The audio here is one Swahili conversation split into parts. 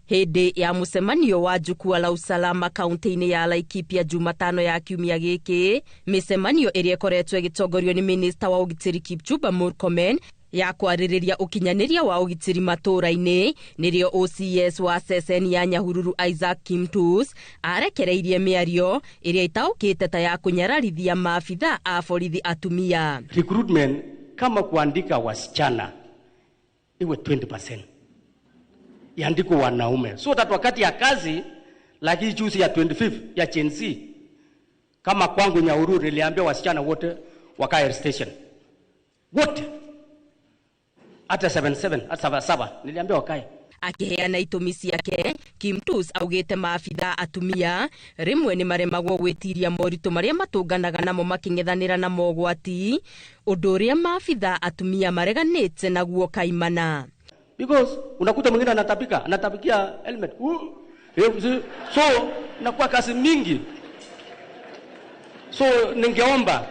Hindi ya mucemanio wa Jukwaa la Usalama kaunti-ini ya Laikipia Jumatano ya kiumia giki, micemanio iria ikoretwo igitongorio ni minista wa ugitiri Kipchumba Murkomen ya kwaririria ukinyaniria wa ugitiri matura-ini nirio OCS wa ceceni ya Nyahururu Isaac Kimtus arekereirie miario iria itaukite ta ya kunyararithia maafitha a borithi atumia. Recruitment kama kuandika wasichana iwe 20%. Iandiko wanaume. So that wakati ya kazi like juzi ya 25 ya Gen Z kama kwangu Nyahururu niliambia wasichana wote wakae station. Wote. Hata 77, hata 77 niliambia wakae. Akiheana itumi ciake, Kimtus augite maafitha atumia rimwe ni maremagwo gwitiria moritu maria matunganaga namo making'ethanira na mogwati, undu uria maafitha atumia mareganite naguo kaimana. Because unakuta mwingine anatapikia helmet. So inakuwa kazi mingi. So ningeomba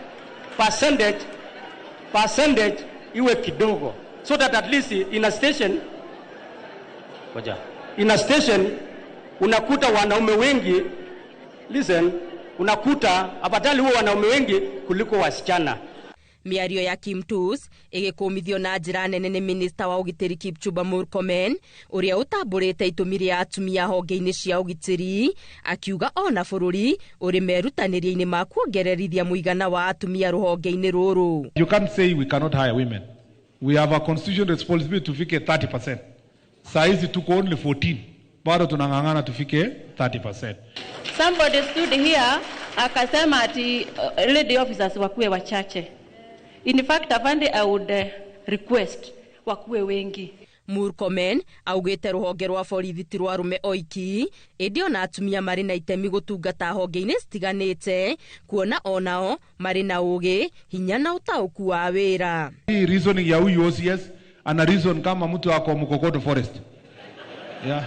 percentage iwe kidogo, so that at least in a station unakuta wanaume wengi. Listen, unakuta afadhali huwa wanaume wengi kuliko wasichana. Miario ya Kimtus igikumithio na njira nene ni minista wa ugitiri Kipchumba Murkomen uria utamburite itumi ria atumia honge-ini cia ugitiri, akiuga ona bururi uri merutaniria-ini ma kuongererithia muigana wa atumia ruhonge-ini ruru. You can't say we cannot hire women. We have a constitutional responsibility to fike 30%. Saizi tuko only 14. Bado tunang'ang'ana tufike 30%. Somebody stood here akasema ati lady officers wakuwe wachache. In fact, afande I would request wakuwe wengi. Murkomen augite ruhonge rwa borithi ti rwa arume oiki, indi ona atumia mari na itemi gutungata honge-ini citiganite, kuona onao mari na ugi hinya na utauku wa wira. Hii reasoning ya huyu OCS ana reason kama mtu ako Mukokoto Forest. Yeah.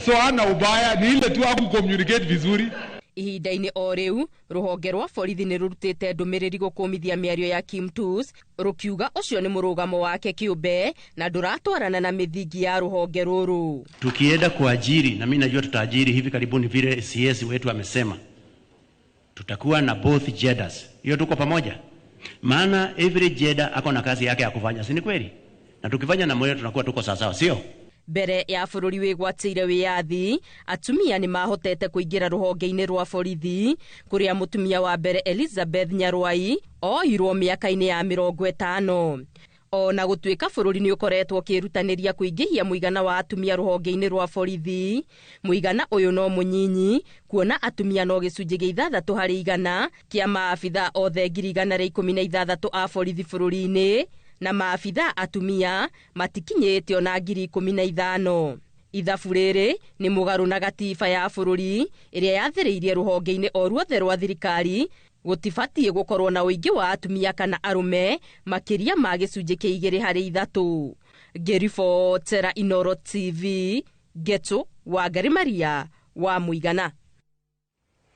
So ana ubaya ni ile tu aku communicate vizuri. Ihinda-ini o riu ruhonge rwa borithi ni rurutite ndumiriri gukumithia miario ya Kimtus, rukiuga ucio ni murugamo wake kiumbe na nduratwarana na mithingi ya ruhonge ruru. Tukienda kuajiri, na mimi najua tutaajiri hivi karibuni vile CS wetu amesema, tutakuwa na both genders. Hiyo tuko pamoja. Maana every gender ako na kazi yake ya kufanya, si ni kweli? Na tukifanya na moyo tunakuwa tuko sawa, sio? Mbere ya bururi wigwatire wiyathi, atumia ni mahotete kuingira ruhonge-ini rwa borithi, kuria mutumia wa mbere Elizabeth Nyarwai oirwo miaka-ini ya 50. Ona gutuika bururi ni ukoretwo kirutaniria kuingihia muigana wa atumia ruhonge-ini rwa borithi, muigana uyu no munyinyi, kuona atumia no gicunji gia 6% kia maafitha othe 116 a borithi bururi-ini, na maafitha atumia matikinyite ona 15,000. Ithabu riri ni mugaru na gatiba ya bururi iria yathiriirie ruhonge-ini o ruothe rwa thirikari gutibatie gukorwo na uingi wa atumia kana arume makiria ma gicunji kia 2/3. Gerifo Tera Inoro TV, Geto wa Garimaria wa Muigana.